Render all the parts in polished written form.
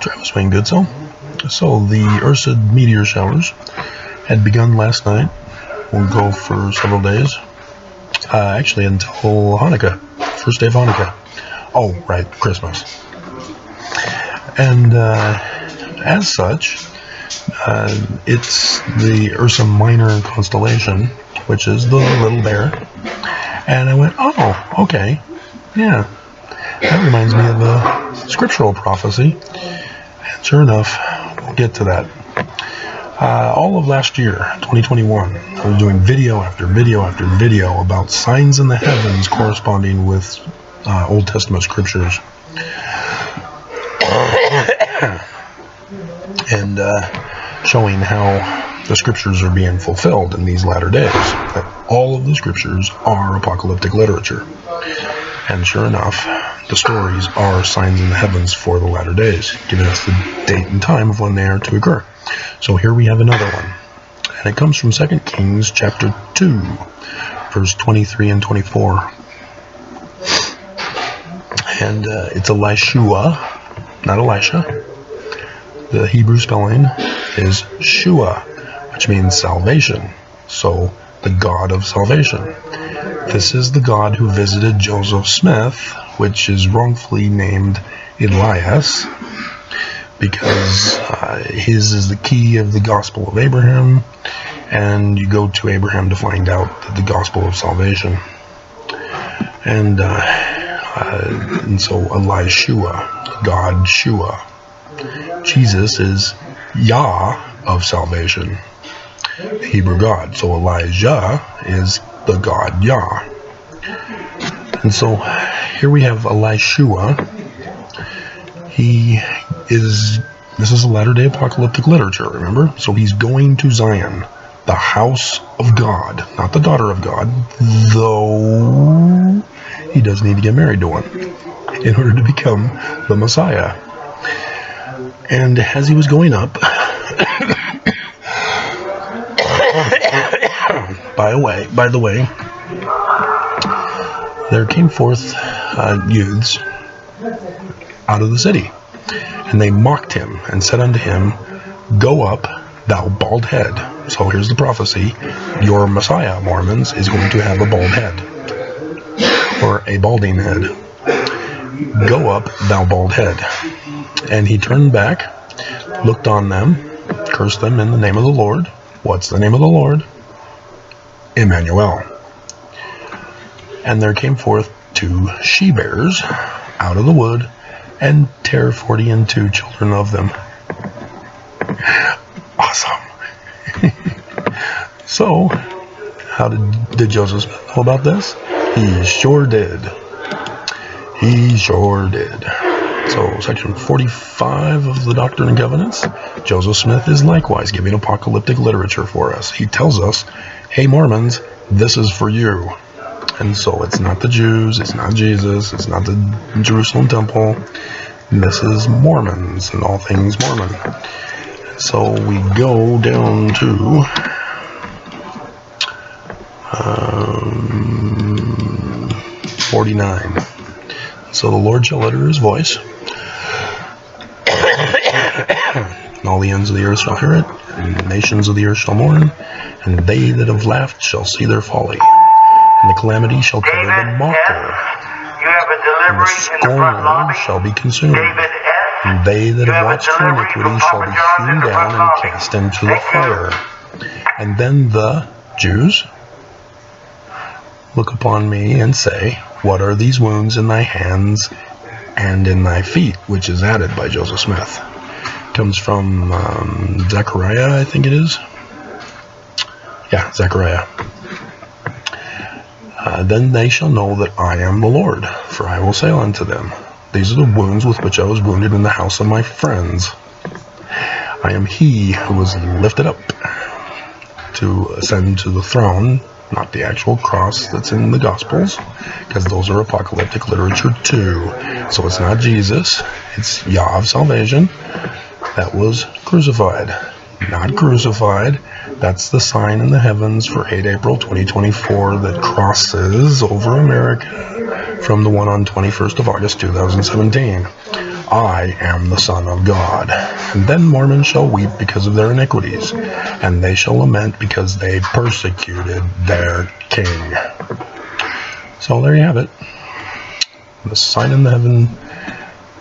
Travis Wayne Goodso. So the Ursid meteor showers had begun last night. Will go for several days. Actually until Hanukkah. First day of Hanukkah. Oh, right, Christmas. And as such, it's the Ursa Minor constellation, which is the Little Bear. And I went, oh, okay, yeah. That reminds me of a scriptural prophecy. And sure enough, we'll get to that. All of last year, 2021, I was doing video after video after video about signs in the heavens corresponding with Old Testament scriptures. And showing how the scriptures are being fulfilled in these latter days. That all of the scriptures are apocalyptic literature. And sure enough, the stories are signs in the heavens for the latter days, giving us the date and time of when they are to occur. So here we have another one. And it comes from 2 Kings chapter 2, verse 23 and 24. And it's Elishua, not Elisha. The Hebrew spelling is Shua, which means salvation. So, the God of salvation. This is the God who visited Joseph Smith, which is wrongfully named Elias, because his is the key of the gospel of Abraham, and you go to Abraham to find out the gospel of salvation. And so Elishua, God Shua. Jesus is Yah of salvation, the Hebrew God. So Elijah is the God Yah. And so here we have Elishua. This is a latter-day apocalyptic literature, remember? So he's going to Zion, the house of God, not the daughter of God, though he does need to get married to one in order to become the Messiah. And as he was going up, by the way, there came forth youths out of the city, and they mocked him and said unto him, "Go up, thou bald head." So here's the prophecy: your Messiah, Mormons, is going to have a bald head, or a balding head. Go up, thou bald head. And he turned back, looked on them, cursed them in the name of the Lord. What's the name of the Lord? Emmanuel. And there came forth 2 she-bears out of the wood, and tare 42 children of them. Awesome. So, how did Joseph Smith know about this? He sure did. He sure did. So, section 45 of the Doctrine and Covenants, Joseph Smith is likewise giving apocalyptic literature for us. He tells us, hey Mormons, this is for you. And so it's not the Jews, it's not Jesus, it's not the Jerusalem temple. This is Mormons and all things Mormon. So we go down to 49. So the Lord shall utter his voice, and all the ends of the earth shall hear it, and the nations of the earth shall mourn, and they that have laughed shall see their folly, and the calamity shall cover the mocker, and the scorner shall be consumed, and they that have watched for iniquity shall be hewn down and cast into the fire. And then the Jews look upon me and say, what are these wounds in thy hands and in thy feet? Which is added by Joseph Smith. Comes from Zechariah, I think it is. Yeah, Zechariah. Then they shall know that I am the Lord, for I will say unto them, these are the wounds with which I was wounded in the house of my friends. I am he who was lifted up to ascend to the throne, not the actual cross that's in the Gospels, because those are apocalyptic literature too. So it's not Jesus, it's Yah of salvation that was crucified. Not crucified, That's the sign in the heavens for 8 April 2024 that crosses over America from the one on 21st of August 2017. I am the Son of God. And then Mormons shall weep because of their iniquities, and they shall lament because they persecuted their king. So there you have it. The sign in the heaven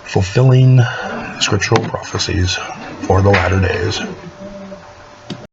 fulfilling scriptural prophecies for the latter days.